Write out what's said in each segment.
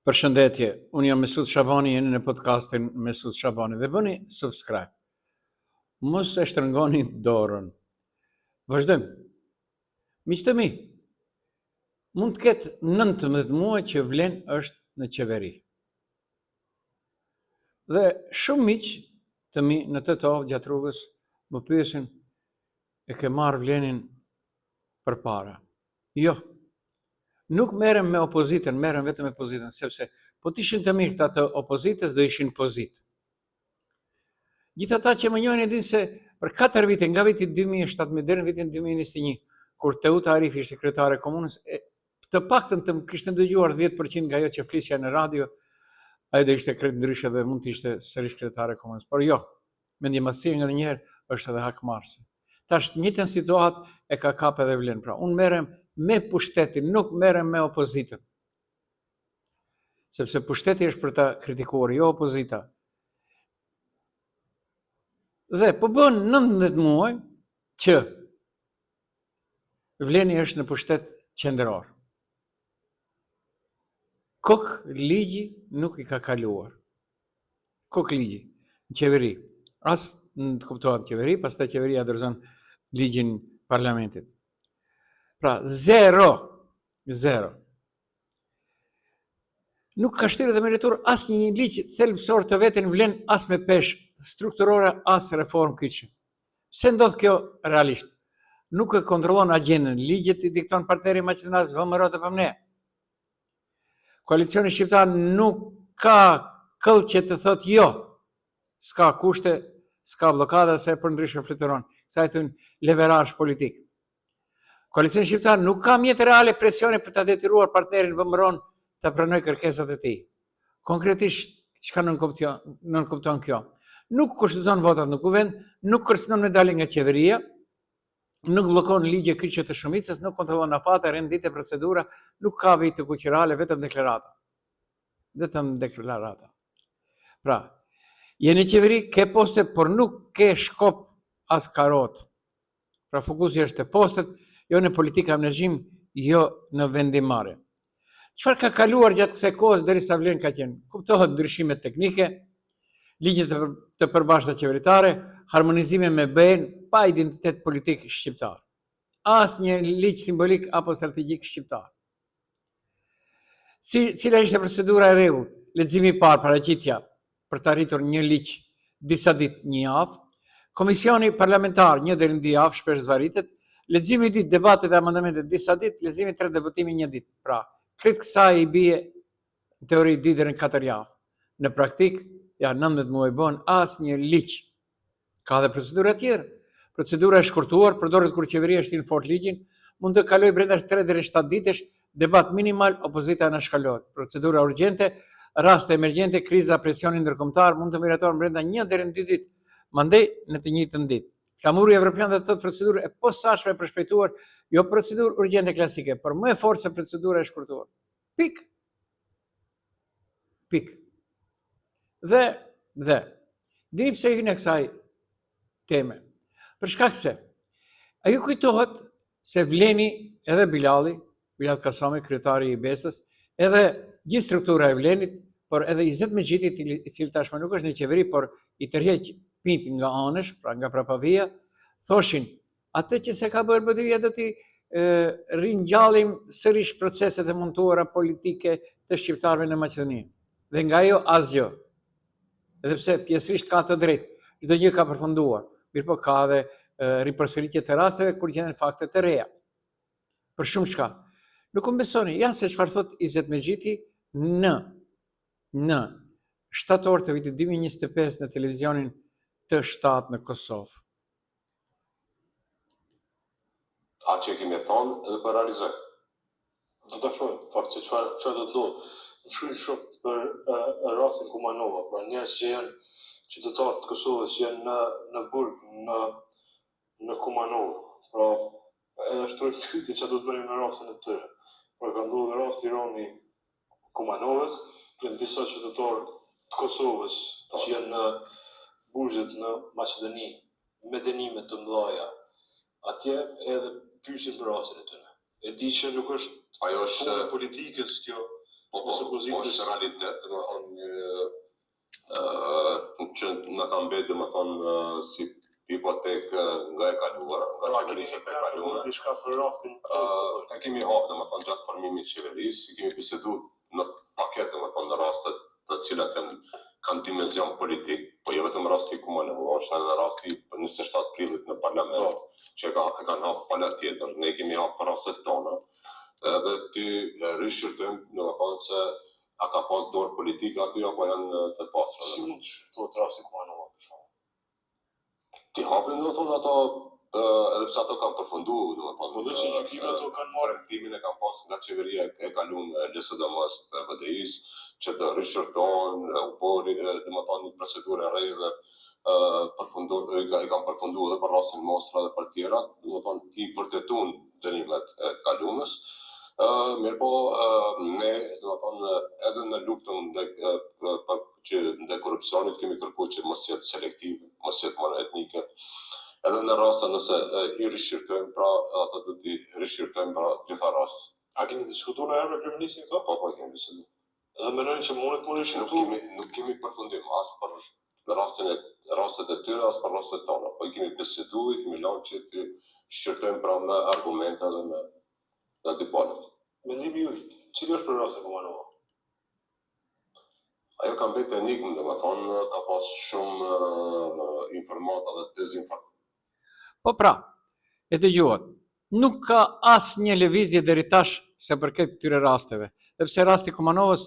Përshëndetje, unë jam Mesut Shabani, jeni në podcastin Mesut Shabani dhe bëni subscribe. Mos e shtrëngoni dorën. Vazhdojmë. Miq të mi, mund të ketë 19 muaj që vlen është në qeveri. Dhe shumë miq të mi në të tovë gjatë rrugës më pyesin e ke marrë vlenin përpara. Jo. Nuk merrem me opozitën, merrem vetëm me pozitën, sepse po të ishin të mirë këta të opozitës, do ishin pozitë. Gjithë ata që më njohin e dinë se për 4 vite, nga viti 2017 deri në vitin 2021, kur Teuta Arifi ishte kryetare e komunës, të paktën të më kishte dëgjuar 10% nga ajo që flisja në radio, ai do ishte krejt ndryshe dhe mund të ishte sërish kryetare e komunës. Por jo, mendjemësia nga njëherë është edhe hakmarrëse. Tash njëjtën situatë e ka kap edhe vlen. Pra, unë merrem me pushtetin, nuk merrem me opozitën. Sepse pushteti është për ta kritikuar, jo opozita. Dhe po bën 19 muaj që vleni është në pushtet qendror. Kok ligji nuk i ka kaluar. Kok ligji në qeveri. As në kuptohet qeveri, pastaj qeveria dorëzon ligjin parlamentit. Pra, zero. Nuk ka shtyrë dhe meritor as një ligj thelbësor të veten vlen as me peshë strukturore as reformë kyçe. Se ndodh kjo realisht? Nuk e kontrollon agjendën, ligjet i dikton partneri maqedonas VMRO të pamne. Koalicioni shqiptar nuk ka këll që të thot jo. S'ka kushte, s'ka blokada se për ndryshe fluturon. Sa i thon leverazh politik. Koalicioni shqiptar nuk ka mjet reale presione për ta detyruar partnerin VMRO të pranoj kërkesat e tij. Konkretisht, çka nën kupton kjo? Nuk kushtozon votat në kuvend, nuk kërcënon me dalje nga qeveria, nuk bllokon ligje kyçe të shumicës, nuk kontrollon afate, rendite, procedura, nuk ka vite kuqërale, vetëm deklarata. Pra, je në qeveri, ke poste, por nuk ke shkop as karot. Pra, fokusi është te postet, jo në politika menaxhim, jo në vendimarrje. Çfarë ka kaluar gjatë kësaj kohës derisa vlen ka qenë? Kuptohet ndryshimet teknike, ligje të përbashkëta qeveritare, harmonizime me BE-n pa identitet politik shqiptar. As një ligj simbolik apo strategjik shqiptar. Cila ishte procedura e rregullt? Leximi i parë, paraqitja për të arritur një ligj disa ditë, një javë. Komisioni parlamentar 1 deri në 2 javë, shpesh zvaritet. Leximi i dytë, debatet dhe amendamentet disa ditë, leximi i tretë dhe votimi 1 ditë. Pra, krejt kësaj i bie në teori 2 deri në 4 javë. Në praktik, ja 19 muaj bën as një ligj. Ka dhe procedura tjetër. Procedura e shkurtuar, përdoret kur qeveria shtin fort ligjin, mund të kaloj brenda 3 deri 7 ditësh, debat minimal, opozita na shkalohet. Procedura urgjente, raste emergjente, kriza, presioni ndërkombëtar mund të miratohen brenda 1 deri në 2 ditë, mandej në të njëjtën ditë. Flamuri evropian dhe thot procedurë e posaçme e përshpejtuar, jo procedurë urgjente klasike, por më e fortë se procedura e shkurtuar. Pik. Dhe, dini pse hyn e kësaj teme? Për shkak se ajo kujtohet se vleni edhe Bilal Kasami, kryetari i BE-s, edhe gjithë struktura e vlenit, por edhe Izet Mexhiti, i cili tashmë nuk është në qeveri, por i tërheq pintin nga anësh, pra nga prapavia, thoshin, atë që se ka bërë BDI-ja do t'i ringjallim sërish proceset e montuara politike të shqiptarëve në Maqedoni. Dhe nga ajo asgjë. Edhe pse pjesërisht ka të drejtë, çdo gjë ka përfunduar, mirëpo ka edhe ripërsëritje të rasteve kur gjenden fakte të reja. Për shumë shka. Nuk më besoni, ja se çfarë thot Izet Mexhiti në shtator të vitit 2025 në televizionin të 7 në Kosovë. Atë që kemi thonë edhe për realizoj. Do të shohim fakt se çfarë do të ndodhë. Më shkruajnë shumë për rastin Kumanova, pra njerëz që janë qytetarë të Kosovës që janë në burg, në Kumanova. Pra, edhe shtrojnë pyetje çfarë do të bëjmë në rastin e tyre. Pra ka ndodhur rasti i Roni Kumanovës, janë disa qytetarë të Kosovës që janë në burgjet në Maqedoni, me dënime të mëdha. Atje edhe pyesin për rastin e tyre. E di që nuk është ajo është politikës kjo, Nëse pozitës është realitet, që na ka mbetë si hipotek nga e kaluara, nga qeverisja e kaluara. Diçka për rastin e kemi hapur gjatë formimit të qeverisë, kemi biseduar në paketë në rastet të cilat kanë dimension politik, po jo vetëm rasti Kumanova, është edhe rasti 27 prillit në parlament, që kanë hapur pala tjetër, ne kemi hapur rastet tona. Edhe ty rishqyrtojmë, se a ka pas dorë politike aty apo janë të pastra. Si mund të shftohet rasti Kumanova për shkak? Ti hapin ato edhe pse ato kanë përfunduar, po do si gjykimet ato kanë marrë premtimin e kanë pas nga qeveria e kaluar LSDM-s të BDI-s që të rishqyrtohen, një procedurë e rrethë i kanë përfunduar edhe për rastin Mostra dhe për tjera, i vërtetuan dënimet e kaluamës. Mirë po, ne, edhe në luftën ndaj korrupsionit kemi kërkuar që mos jetë selektiv, mos jetë monoetnike. Edhe në rasta nëse i rishqyrtojmë, pra ato do t'i rishqyrtojmë pra gjitha rast. A keni diskutuar ndonjëherë me kryeministin këto? Po, kemi diskutuar. Edhe mendojnë që mundet të rishqyrtojmë? Nuk kemi përfundim as për rastet e tyre, as për rastet tona. Po i kemi biseduar, i kemi lënë që t'i shqyrtojmë pra me argumente dhe me debatet. Mendimi juaj, cili është për rastin Kumanova? Ajo ka mbetë enigmë, ka pas shumë informata dhe dezinformata. Po pra, e dëgjuat, nuk ka asnjë lëvizje deri tash se përket këtyre rasteve, sepse rasti Kumanovës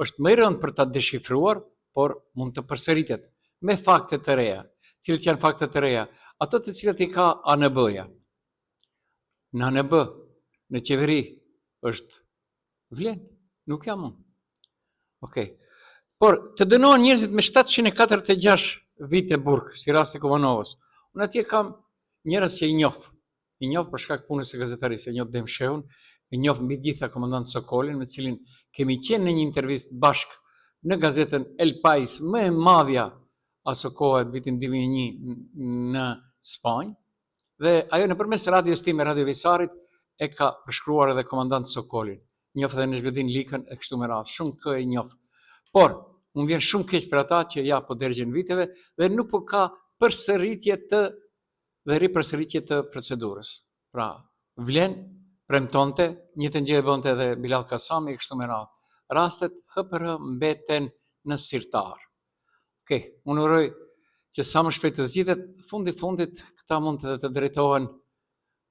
është më i rëndë për ta deshifruar, por mund të përsëritet me fakte të reja. Cilët janë fakte të reja? Ato të cilat i ka ANB-ja. Në ANB, në qeveri, është vlen, nuk jam unë. Okej. Por të dënohen njerëzit me 746 vite burg, si rasti Kumanovës. Unë atje kam njerëz që i njoh për shkak punës së gazetarisë, e njoh Demshehun, e njoh mbi gjitha komandant Sokolin, me cilin kemi qenë në një intervistë bashk në gazetën El Pais, më e madhja aso kohë vitin 2001 në Spanjë, dhe ajo nëpërmes radios time, Radio Visarit, e ka përshkruar edhe komandant Sokolin. Njoh edhe Nezhbedin Likën e kështu me radhë, shumë kë e njoh. Por, unë vjen shumë keq për ata që ja po dërgjën viteve dhe nuk po ka përsëritje dhe ripërsëritje të procedurës. Pra, vlen, premtonte, njëjtën gjë e bënte edhe Bilal Kasami e kështu me radhë. Rastet HPR mbeten në sirtar. Okej, unë uroj që sa më shpejt të zgjidhet, fundit këta mund të drejtohen.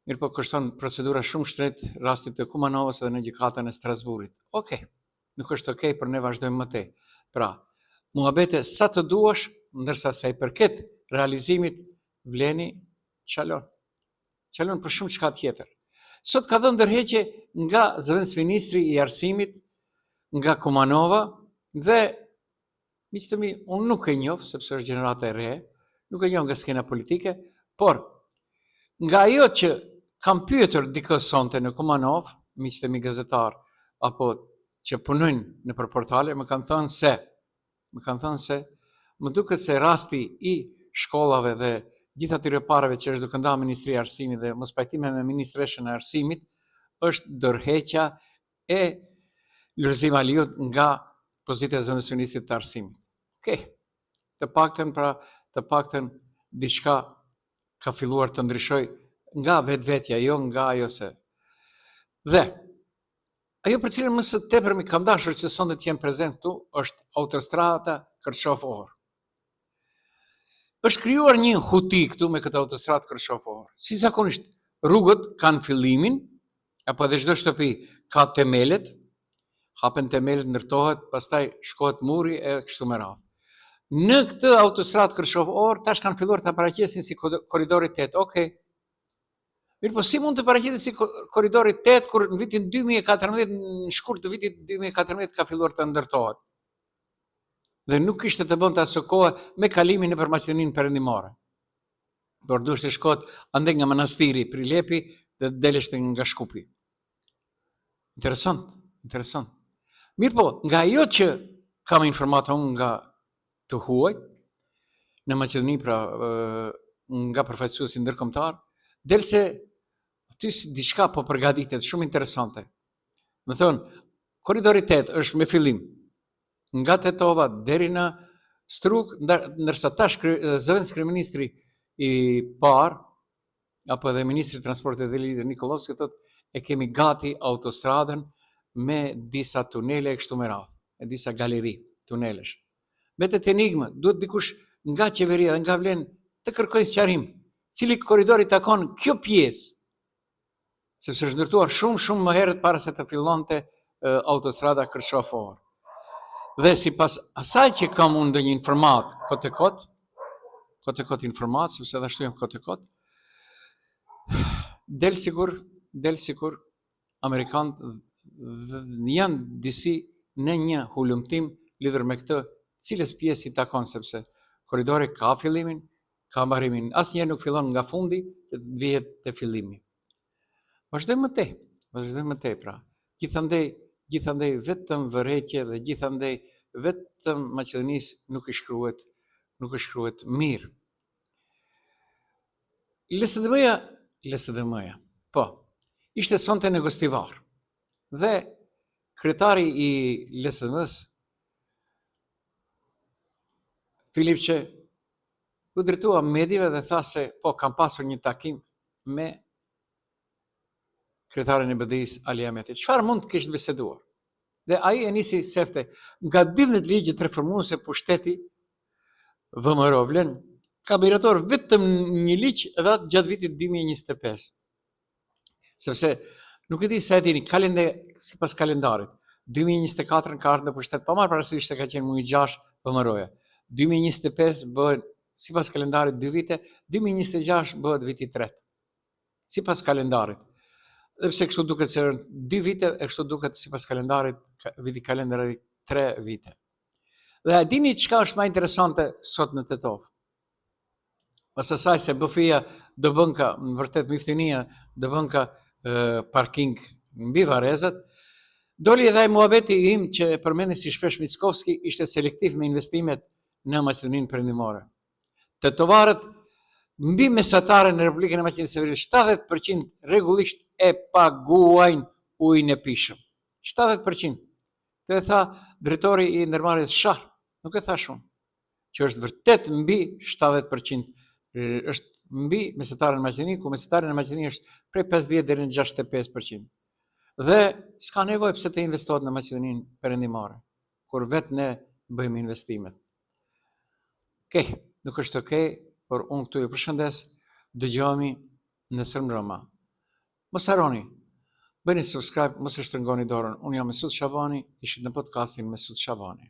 Mirë po kështon procedura shumë shtret rastit të Kumanovës edhe në gjykatën e Strasburit. Okej, nuk është okej, por ne vazhdojmë më tej. Pra, muhabete sa të duash, ndërsa sa i përket realizimit, vleni qalon për shumë çka tjetër. Sot ka dhënë ndërheqje nga zëvendës ministri i arsimit, nga Kumanova, dhe miq të mi, unë nuk e njoh, sepse është gjenerata e re, nuk e njoh nga skena politike, por nga ajo që kam pyetur dikë sonte në Kumanov, miq të mi gazetar, apo që punojnë në për portale, më kanë thënë se më duket se rasti i shkollave dhe gjithë atyre parave që është duke nda Ministria e Arsimit dhe mos pajtime me Ministreshën e Arsimit, është dorëheqja e Lulzim Aliut nga pozita e zëvendësministit të arsimit. Okej, të paktën diçka ka filluar të ndryshoj nga vetvetja, jo nga ajo se. Dhe ajo për cilën më së tepër mi kam dashur që sonde të jem prezent këtu është autostrada Kërçov-Orë. Është krijuar një huti këtu me këtë autostradë Kërçov-Orë. Si zakonisht, rrugët kanë fillimin, apo edhe çdo shtëpi ka temelet, hapen temelet, ndërtohet, pastaj shkohet muri e kështu me radhë. Në këtë autostradë Kërçov-Orë tash kanë filluar të paraqesin si korridori 8. Okej. Mirë, po si mund të paraqetet si korridori 8 kur në vitin 2014, në shkurt të vitit 2014 ka filluar të ndërtohet? Dhe nuk kishte të bënte asë kohë me kalimin nëpër Maqedoninë Perëndimore. Por duhet të shkohet ande nga manastiri Prilepi dhe delesh nga Shkupi. Interesant. Mirë po, nga ajo që kam informaton nga të huaj, në Maqedoni, pra nga përfaqësuesi ndërkombëtar, del se aty diçka po përgatitet shumë interesante. Më thonë, Korridori 8 është me fillim nga Tetova deri në Struk, ndërsa tash zëvendës kryeministri i parë, apo edhe ministri i transportit dhe lidhje Nikolovski thotë e kemi gati autostradën me disa tunele e kështu me radhë, me disa galeri, tunelesh. Mbetet enigmë, duhet dikush nga qeveria dhe nga Vlen të kërkojë sqarim, cili korridor i takon kjo pjesë, sepse është ndërtuar shumë më herët para se të fillonte autostrada Kërshofë-Orë. Dhe sipas asaj që kam unë ndonjë informat kot e kot informat, sepse edhe ashtu jam kot e kot, del sikur Amerikanët janë disi në një hulumtim lidhur me këtë, cilës pjesë i takon, sepse korridori ka fillimin, ka mbarimin. Asnjëherë nuk fillon nga fundi, që të vihet te fillimi. Vazhdojmë më tej pra. Gjithandej vetëm vërejtje dhe gjithandej vetëm Maqedonisë nuk i shkruhet mirë. LSDM-ja, po, ishte sonte në Gostivar. Dhe kryetari i LSDM-s, Filip që u drejtua medjave dhe tha se po kam pasur një takim me kryetarin e BDI-s Ali Ahmeti. Çfarë mund të kishte biseduar? Dhe ai e nisi sefte nga 12 ligjet reformuese pushteti VMRO Vlen ka birator vetëm një ligj edhe atë gjatë vitit 2025. Sepse nuk e di sa e dini, sipas kalendarit, 2024 ka ardhur në pushtet pa marrë parasysh se ka qenë muji 6 VMRO-ja. 2025 bëhet sipas kalendarit 2 vite, 2026 bëhet viti 3. Sipas kalendarit. Dhe pse kështu duket se 2 vite, e kështu duket sipas kalendarit, viti kalendarit 3 vite. Dhe dini çka është më interesante sot në Tetov? Pas asaj se BFI-ja do bën ka, në vërtet Miftinia do bën ka parking mbi varrezat, doli edhe ai muhabeti im që e përmendi si shpesh Mickovski, ishte selektiv me investimet në Maqedoninë Perëndimore. Tetovarët mbi mesatarën e Republikën e Maqedonisë së Veriut 70% rregullisht e paguajnë ujin e pishëm. 70%. Të e tha drejtori i ndërmarrjes Shah, nuk e tha shumë, që është vërtet mbi 70%, është mbi mesatarën e Maqedonisë, ku mesatarën e Maqedonisë është prej 50 deri në 65%. Dhe s'ka nevojë pse të investohet në Maqedoninë Perëndimore, kur vetë ne bëjmë investimet. Okej, nuk është okej, por unë këtu ju përshëndes, dëgjohemi nesër mbrëma. Mos harroni, bëni subscribe, mos e shtrëngoni dorën. Unë jam Mesut Shabani, ishit në podcastin Mesut Shabani.